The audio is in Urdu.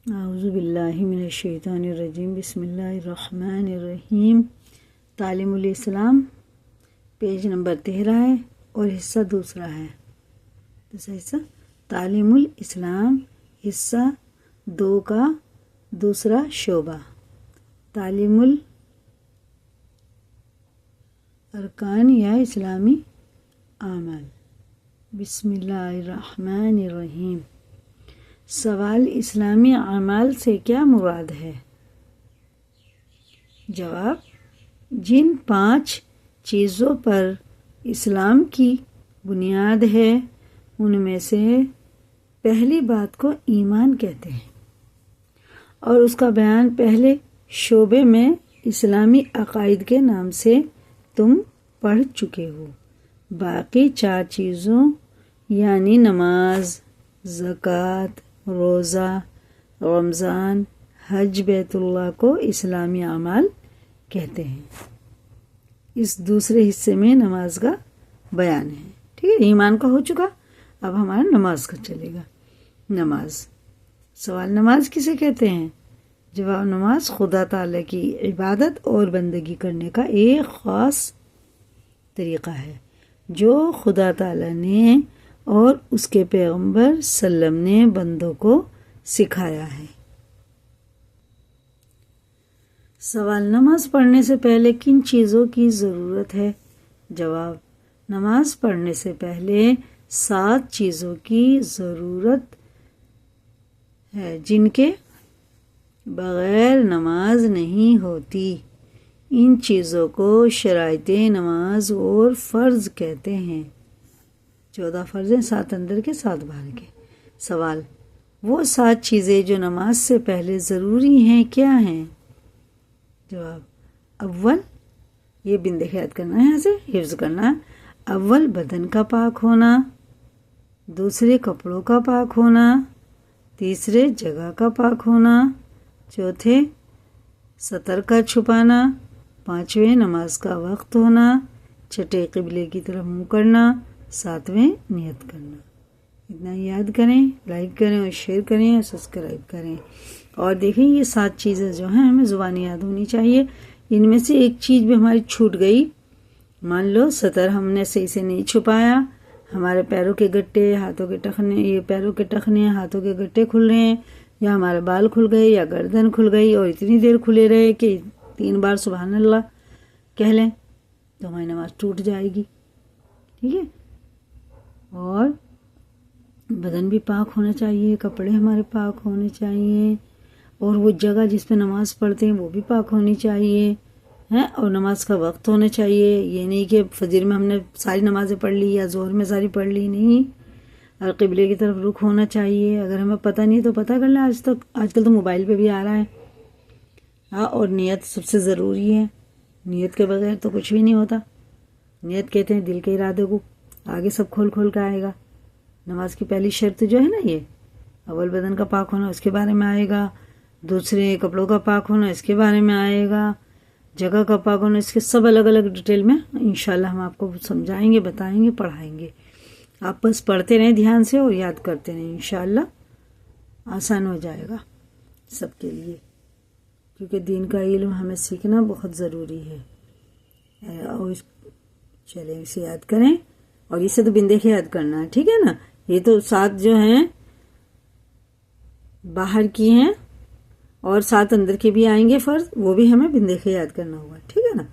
اعوذ باللہ من الشیطان الرجیم، بسم اللہ الرحمن الرحیم۔ تعلیم الاسلام پیج نمبر 13 ہے اور حصہ دوسرا ہے۔ دوسرا حصہ تعلیم الاسلام، حصہ 2 کا دوسرا شعبہ، تعلیم الارکان یا اسلامی اعمال۔ بسم اللہ الرحمن الرحیم۔ سوال: اسلامی اعمال سے کیا مراد ہے؟ جواب: جن 5 چیزوں پر اسلام کی بنیاد ہے ان میں سے پہلی بات کو ایمان کہتے ہیں، اور اس کا بیان پہلے شعبے میں اسلامی عقائد کے نام سے تم پڑھ چکے ہو۔ باقی 4 چیزوں یعنی نماز، زکوٰۃ، روزہ، رمضان، حج بیت اللہ کو اسلامی اعمال کہتے ہیں۔ اس دوسرے حصے میں نماز کا بیان ہے۔ ٹھیک ہے، ایمان کا ہو چکا، اب ہمارا نماز کا چلے گا۔ نماز، سوال: نماز کسے کہتے ہیں؟ جواب: نماز خدا تعالیٰ کی عبادت اور بندگی کرنے کا ایک خاص طریقہ ہے جو خدا تعالیٰ نے اور اس کے پیغمبر صلی اللہ علیہ وسلم نے بندوں کو سکھایا ہے۔ سوال: نماز پڑھنے سے پہلے کن چیزوں کی ضرورت ہے؟ جواب: نماز پڑھنے سے پہلے 7 چیزوں کی ضرورت ہے جن کے بغیر نماز نہیں ہوتی۔ ان چیزوں کو شرائط نماز اور فرض کہتے ہیں۔ 14 فرض ہیں، 7 اندر کے 7 باہر کے۔ سوال: وہ 7 چیزیں جو نماز سے پہلے ضروری ہیں کیا ہیں؟ جواب: اول، یہ بندے یاد کرنا ہے، یہاں سے حفظ کرنا ہے۔ اول، بدن کا پاک ہونا۔ دوسرے، کپڑوں کا پاک ہونا۔ تیسرے، جگہ کا پاک ہونا۔ چوتھے، سطر کا چھپانا۔ پانچویں، نماز کا وقت ہونا۔ چھٹے، قبلے کی طرف منہ کرنا۔ ساتویں، نیت کرنا۔ اتنا یاد کریں، لائک کریں اور شیئر کریں اور سبسکرائب کریں۔ اور دیکھیں یہ 7 چیزیں جو ہیں ہمیں زبانی یاد ہونی چاہیے۔ ان میں سے ایک چیز بھی ہماری چھوٹ گئی، مان لو سطر ہم نے صحیح سے نہیں چھپایا، ہمارے پیروں کے گٹے، ہاتھوں کے ٹخنے، یہ پیروں کے ٹخنے، ہاتھوں کے گٹے کھل رہے ہیں، یا ہمارے بال کھل گئے یا گردن کھل گئی اور اتنی دیر کھلے رہے کہ 3 بار سبحان اللہ کہہ لیں تو ہماری نماز ٹوٹ جائے گی۔ ٹھیک ہے، اور بدن بھی پاک ہونا چاہیے، کپڑے ہمارے پاک ہونے چاہیے، اور وہ جگہ جس پہ نماز پڑھتے ہیں وہ بھی پاک ہونی چاہیے، اور نماز کا وقت ہونا چاہیے۔ یہ نہیں کہ فجر میں ہم نے ساری نمازیں پڑھ لی یا ظہر میں ساری پڑھ لی، نہیں۔ اور قبلے کی طرف رخ ہونا چاہیے۔ اگر ہمیں پتہ نہیں تو پتہ کر لیں، آج کل تو موبائل پہ بھی آ رہا ہے۔ اور نیت سب سے ضروری ہے، نیت کے بغیر تو کچھ بھی نہیں ہوتا۔ نیت کہتے ہیں دل کے ارادے کو، آگے سب کھول کھول کے آئے گا۔ نماز کی پہلی شرط جو ہے نا، یہ اول بدن کا پاک ہونا، اس کے بارے میں آئے گا۔ دوسرے، کپڑوں کا پاک ہونا، اس کے بارے میں آئے گا۔ جگہ کا پاک ہونا، اس کے سب الگ الگ ڈیٹیل میں انشاءاللہ ہم آپ کو سمجھائیں گے، بتائیں گے، پڑھائیں گے۔ آپ بس پڑھتے رہیں دھیان سے اور یاد کرتے رہیں، انشاءاللہ آسان ہو جائے گا سب کے لیے، کیونکہ دین کا علم ہمیں سیکھنا بہت ضروری ہے۔ اور چلیں اسے یاد کریں، اور اسے تو بندے کے یاد کرنا ہے، ٹھیک ہے نا۔ یہ تو 7 جو ہیں باہر کی ہیں اور 7 اندر کے بھی آئیں گے فرض، وہ بھی ہمیں بندے کے یاد کرنا ہوگا، ٹھیک ہے نا۔